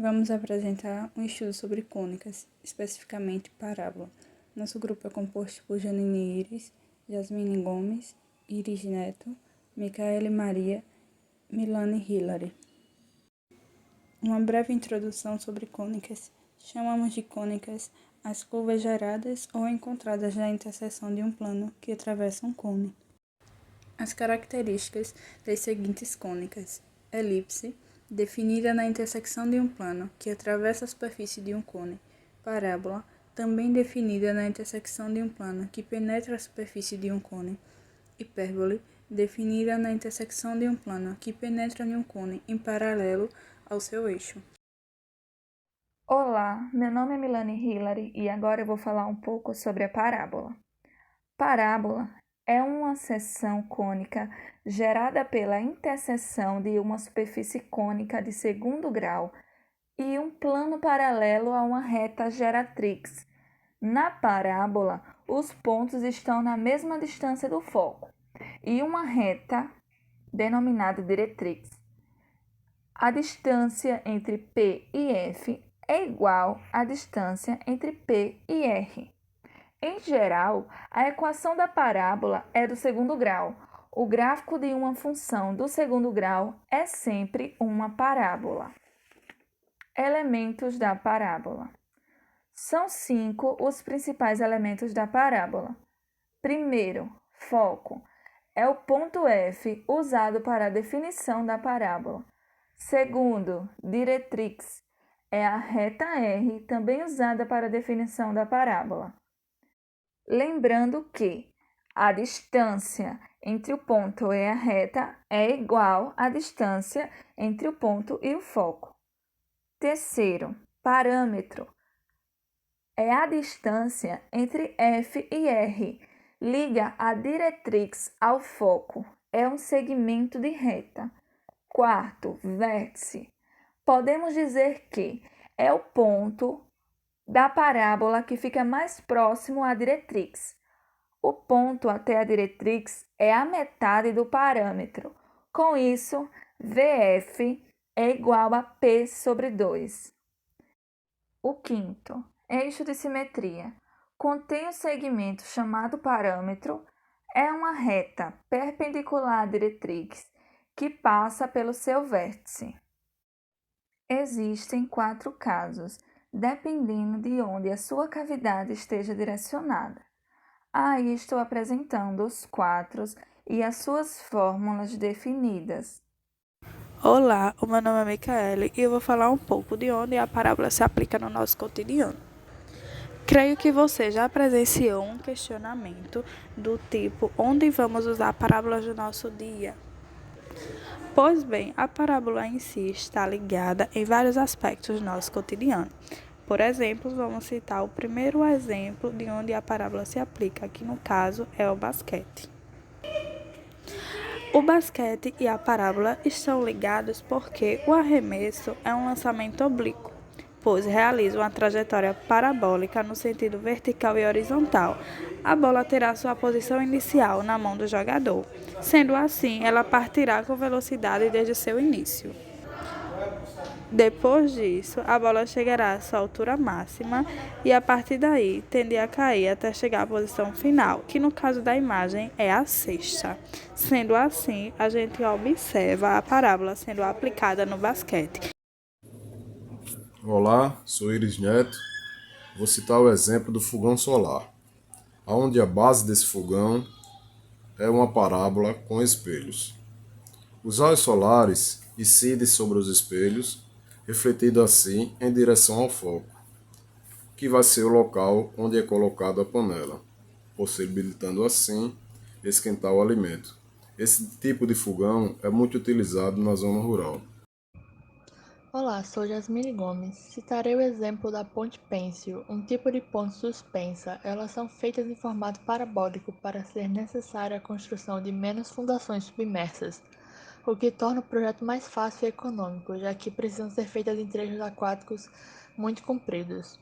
Vamos apresentar um estudo sobre cônicas, especificamente parábola. Nosso grupo é composto por Janine Iris, Jasmine Gomes, Iris Neto, Micaele Maria, Milane Hillary. Uma breve introdução sobre cônicas. Chamamos de cônicas as curvas geradas ou encontradas na interseção de um plano que atravessa um cone. As características das seguintes cônicas: elipse, definida na intersecção de um plano que atravessa a superfície de um cone. Parábola, também definida na intersecção de um plano que penetra a superfície de um cone. Hipérbole, definida na intersecção de um plano que penetra em um cone em paralelo ao seu eixo. Olá, meu nome é Milane Hillary e agora eu vou falar um pouco sobre a parábola. Parábola é uma seção cônica gerada pela interseção de uma superfície cônica de segundo grau e um plano paralelo a uma reta geratrix. Na parábola, os pontos estão na mesma distância do foco e uma reta, denominada diretrix. A distância entre P e F é igual à distância entre P e R. Em geral, a equação da parábola é do segundo grau. O gráfico de uma função do segundo grau é sempre uma parábola. Elementos da parábola. São 5 os principais elementos da parábola. Primeiro, foco. É o ponto F usado para a definição da parábola. Segundo, diretrix. É a reta R, também usada para a definição da parábola. Lembrando que a distância entre o ponto e a reta é igual à distância entre o ponto e o foco. Terceiro, parâmetro. É a distância entre F e R. Liga a diretrix ao foco. É um segmento de reta. Quarto, vértice. Podemos dizer que é o ponto da parábola que fica mais próximo à diretrix. O ponto até a diretrix é a metade do parâmetro. Com isso, VF é igual a P sobre 2. O quinto, eixo de simetria. Contém o segmento chamado parâmetro. É uma reta perpendicular à diretrix que passa pelo seu vértice. Existem 4 casos, dependendo de onde a sua cavidade esteja direcionada. Aí estou apresentando os 4 e as suas fórmulas definidas. Olá, o meu nome é Micaele e eu vou falar um pouco de onde a parábola se aplica no nosso cotidiano. Creio que você já presenciou um questionamento do tipo: onde vamos usar parábolas no nosso dia? Pois bem, a parábola em si está ligada em vários aspectos do nosso cotidiano. Por exemplo, vamos citar o primeiro exemplo de onde a parábola se aplica, que no caso é o basquete. O basquete e a parábola estão ligados porque o arremesso é um lançamento oblíquo, pois realiza uma trajetória parabólica no sentido vertical e horizontal. A bola terá sua posição inicial na mão do jogador. Sendo assim, ela partirá com velocidade desde seu início. Depois disso, a bola chegará à sua altura máxima e a partir daí tende a cair até chegar à posição final, que no caso da imagem é a cesta. Sendo assim, a gente observa a parábola sendo aplicada no basquete. Olá, sou Iris Neto. Vou citar o exemplo do fogão solar, onde a base desse fogão é uma parábola com espelhos. Os raios solares incidem sobre os espelhos, refletindo assim em direção ao foco, que vai ser o local onde é colocada a panela, possibilitando assim esquentar o alimento. Esse tipo de fogão é muito utilizado na zona rural. Olá, sou Jasmine Gomes. Citarei o exemplo da ponte pêncil, um tipo de ponte suspensa. Elas são feitas em formato parabólico para ser necessária a construção de menos fundações submersas, o que torna o projeto mais fácil e econômico, já que precisam ser feitas em trechos aquáticos muito compridos.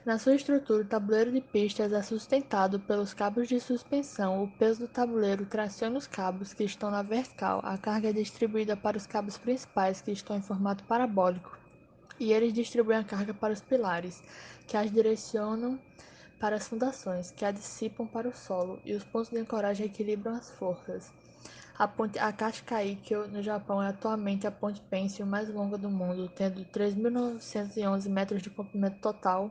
Na sua estrutura, o tabuleiro de pistas é sustentado pelos cabos de suspensão. O peso do tabuleiro traciona os cabos que estão na vertical. A carga é distribuída para os cabos principais, que estão em formato parabólico. e eles distribuem a carga para os pilares, que as direcionam para as fundações, que a dissipam para o solo, e os pontos de ancoragem equilibram as forças. A ponte Akashikaikyo, no Japão, é atualmente a ponte pêncil mais longa do mundo, tendo 3.911 metros de comprimento total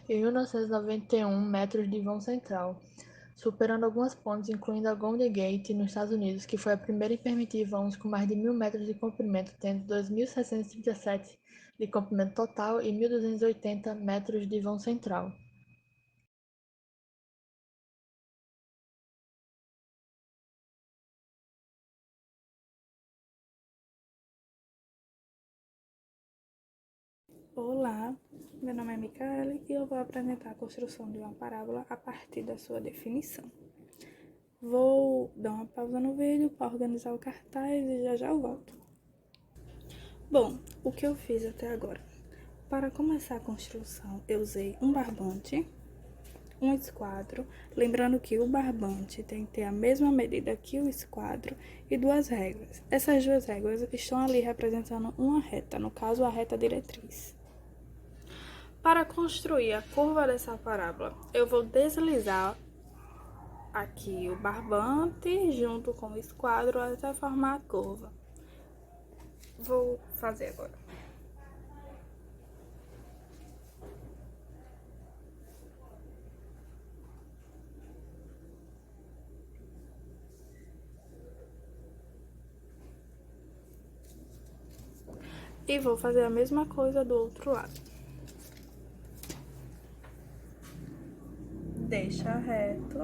e 1.991 metros de vão central, superando algumas pontes, incluindo a Golden Gate, nos Estados Unidos, que foi a primeira em permitir vãos com mais de 1.000 metros de comprimento, tendo 2.637 de comprimento total e 1.280 metros de vão central. Olá, meu nome é Micaele e eu vou apresentar a construção de uma parábola a partir da sua definição. Vou dar uma pausa no vídeo para organizar o cartaz e já eu volto. Bom, o que eu fiz até agora? Para começar a construção, eu usei um barbante, um esquadro, lembrando que o barbante tem que ter a mesma medida que o esquadro e duas réguas. Essas duas réguas estão ali representando uma reta, no caso a reta diretriz. Para construir a curva dessa parábola, eu vou deslizar aqui o barbante junto com o esquadro até formar a curva. Vou fazer agora. E vou fazer a mesma coisa do outro lado. Deixa reto,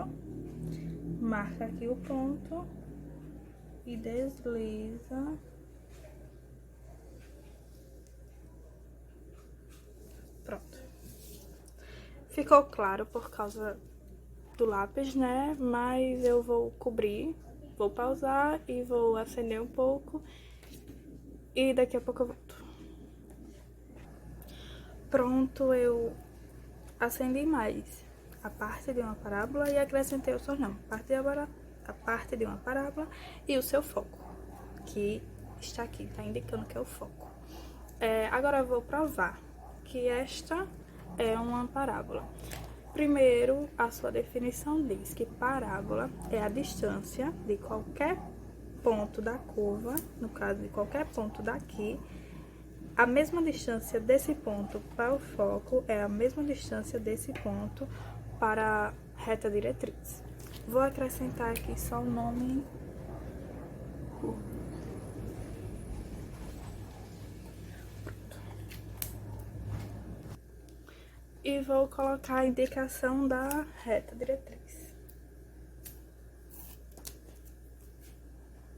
marca aqui o ponto e desliza. Pronto. Ficou claro por causa do lápis, né? Mas eu vou cobrir, vou pausar e vou acender um pouco e daqui a pouco eu volto. Pronto, eu acendi mais a parte de uma parábola e acrescentei o sonão, a parte de uma parábola e o seu foco, que está aqui, está indicando que é o foco. Agora eu vou provar que esta é uma parábola. Primeiro, a sua definição diz que parábola é a distância de qualquer ponto da curva, no caso de qualquer ponto daqui, a mesma distância desse ponto para o foco é a mesma distância desse ponto para a reta diretriz. Vou acrescentar aqui só o nome curva. E vou colocar a indicação da reta diretriz.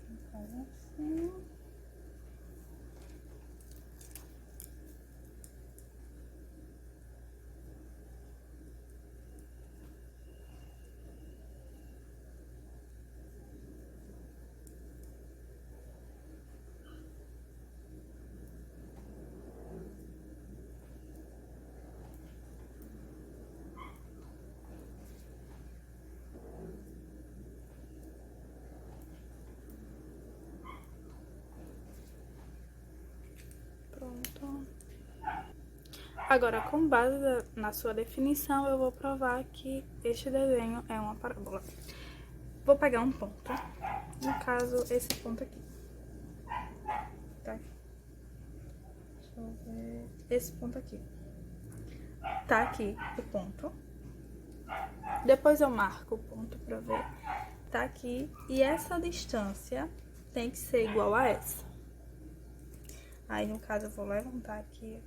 Então, assim. Pronto. Agora, com base na sua definição, eu vou provar que este desenho é uma parábola. Vou pegar um ponto, no caso, esse ponto aqui. Tá? Deixa eu ver. Esse ponto aqui. Tá aqui o ponto. Depois eu marco o ponto pra ver. Tá aqui. E essa distância tem que ser igual a essa. Aí, no caso, eu vou levantar aqui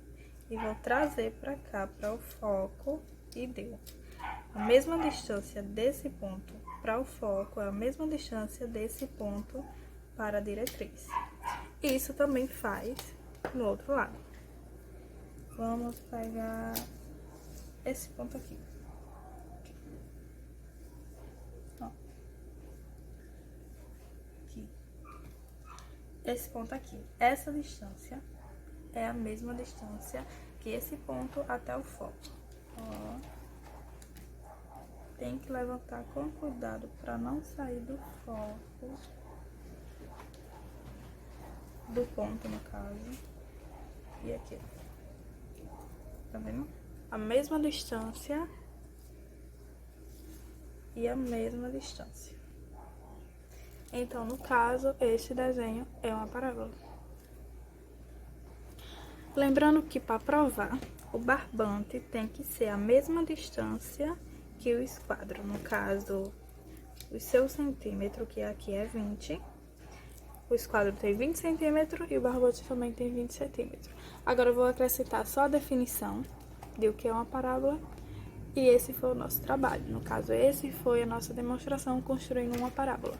e vou trazer pra cá, para o foco, e deu. A mesma distância desse ponto para o foco é a mesma distância desse ponto para a diretriz. Isso também faz no outro lado. Vamos pegar esse ponto aqui. Ó. Aqui. Esse ponto aqui. Essa distância é a mesma distância que esse ponto até o foco. Ó. Tem que levantar com cuidado para não sair do foco, do ponto no caso. E aqui, tá vendo? A mesma distância e a mesma distância. Então, no caso, este desenho é uma parábola. Lembrando que para provar, o barbante tem que ser a mesma distância que o esquadro. No caso, o seu centímetro, que aqui é 20, o esquadro tem 20 centímetros e o barbante também tem 20 centímetros. Agora eu vou acrescentar só a definição de o que é uma parábola e esse foi o nosso trabalho. No caso, esse foi a nossa demonstração construindo uma parábola.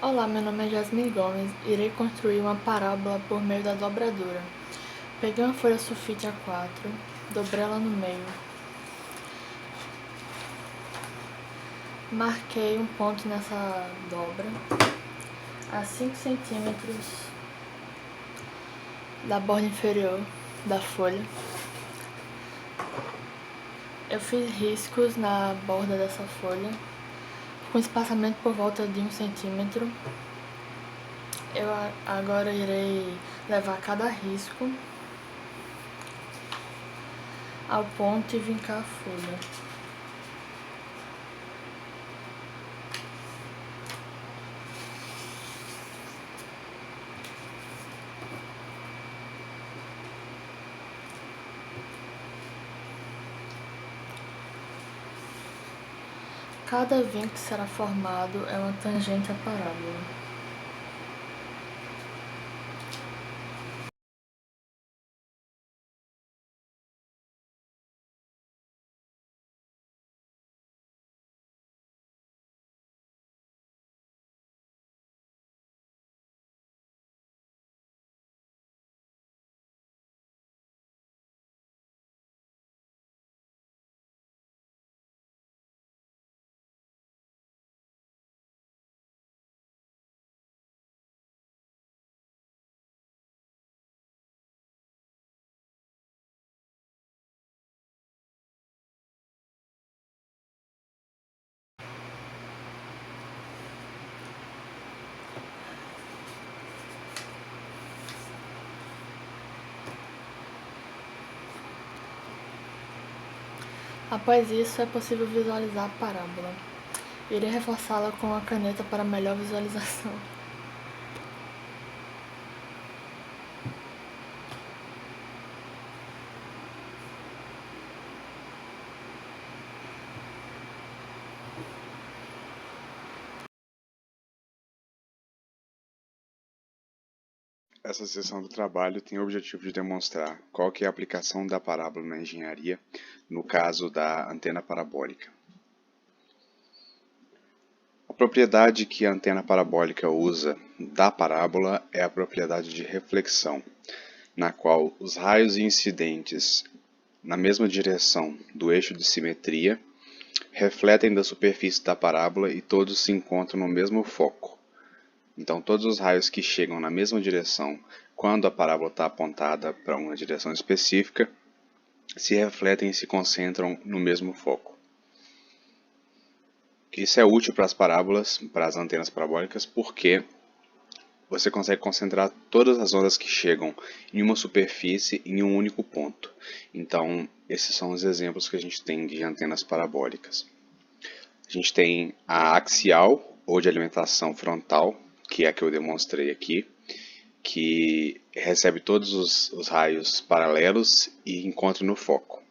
Olá, meu nome é Jasmine Gomes e irei construir uma parábola por meio da dobradura. Peguei uma folha sulfite A4, dobrei ela no meio, marquei um ponto nessa dobra a 5 centímetros da borda inferior da folha. Eu fiz riscos na borda dessa folha, com espaçamento por volta de 1 centímetro. Eu agora irei levar cada risco ao ponto e vincar a folha. Cada vinco que será formado é uma tangente à parábola. Após isso, é possível visualizar a parábola. Irei reforçá-la com a caneta para melhor visualização. Essa sessão do trabalho tem o objetivo de demonstrar qual que é a aplicação da parábola na engenharia, no caso da antena parabólica. A propriedade que a antena parabólica usa da parábola é a propriedade de reflexão, na qual os raios incidentes na mesma direção do eixo de simetria refletem da superfície da parábola e todos se encontram no mesmo foco. Então, todos os raios que chegam na mesma direção, quando a parábola está apontada para uma direção específica, se refletem e se concentram no mesmo foco. Isso é útil para as parábolas, para as antenas parabólicas, porque você consegue concentrar todas as ondas que chegam em uma superfície em um único ponto. Então, esses são os exemplos que a gente tem de antenas parabólicas. A gente tem a axial, ou de alimentação frontal, que é a que eu demonstrei aqui, que recebe todos os raios paralelos e encontra no foco.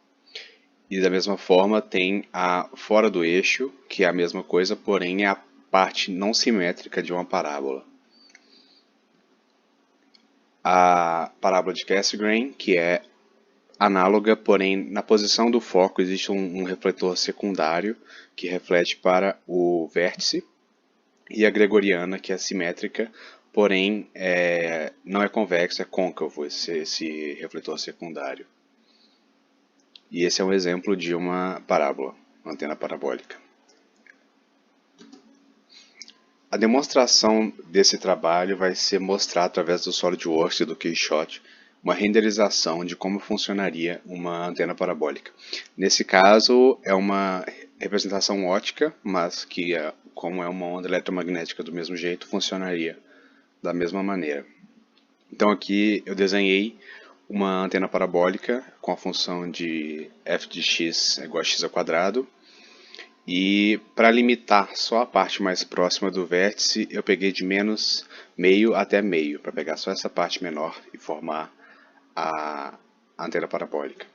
E da mesma forma tem a fora do eixo, que é a mesma coisa, porém é a parte não simétrica de uma parábola. A parábola de Cassegrain, que é análoga, porém na posição do foco existe um refletor secundário que reflete para o vértice, e a gregoriana, que é simétrica, porém não é convexo, é côncavo esse refletor secundário. E esse é um exemplo de uma parábola, uma antena parabólica. A demonstração desse trabalho vai ser mostrar através do SolidWorks e do Keyshot uma renderização de como funcionaria uma antena parabólica. Nesse caso é uma representação ótica, mas que como é uma onda eletromagnética do mesmo jeito, funcionaria da mesma maneira. Então aqui eu desenhei uma antena parabólica com a função de f de x é igual a x ao quadrado. E para limitar só a parte mais próxima do vértice, eu peguei de menos meio até meio, para pegar só essa parte menor e formar a antena parabólica.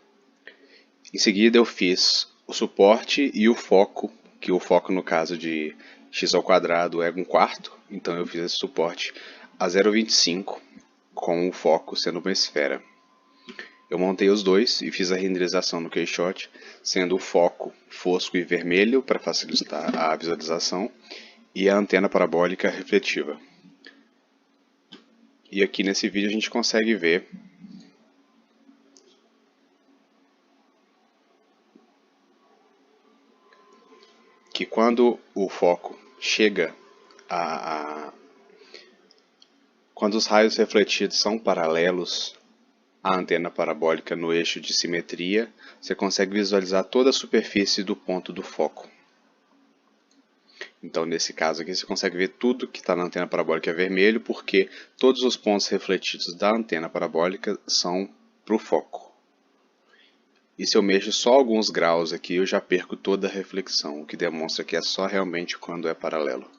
Em seguida eu fiz o suporte e o foco, que o foco no caso de x ao quadrado é 1/4, então eu fiz esse suporte a 0,25, com o foco sendo uma esfera. Eu montei os dois e fiz a renderização no Keyshot, sendo o foco fosco e vermelho para facilitar a visualização e a antena parabólica refletiva. E aqui nesse vídeo a gente consegue ver que quando o foco chega quando os raios refletidos são paralelos à antena parabólica no eixo de simetria, você consegue visualizar toda a superfície do ponto do foco. Então, nesse caso aqui, você consegue ver tudo que está na antena parabólica é vermelho, porque todos os pontos refletidos da antena parabólica são para o foco. E se eu mexo só alguns graus aqui, eu já perco toda a reflexão, o que demonstra que é só realmente quando é paralelo.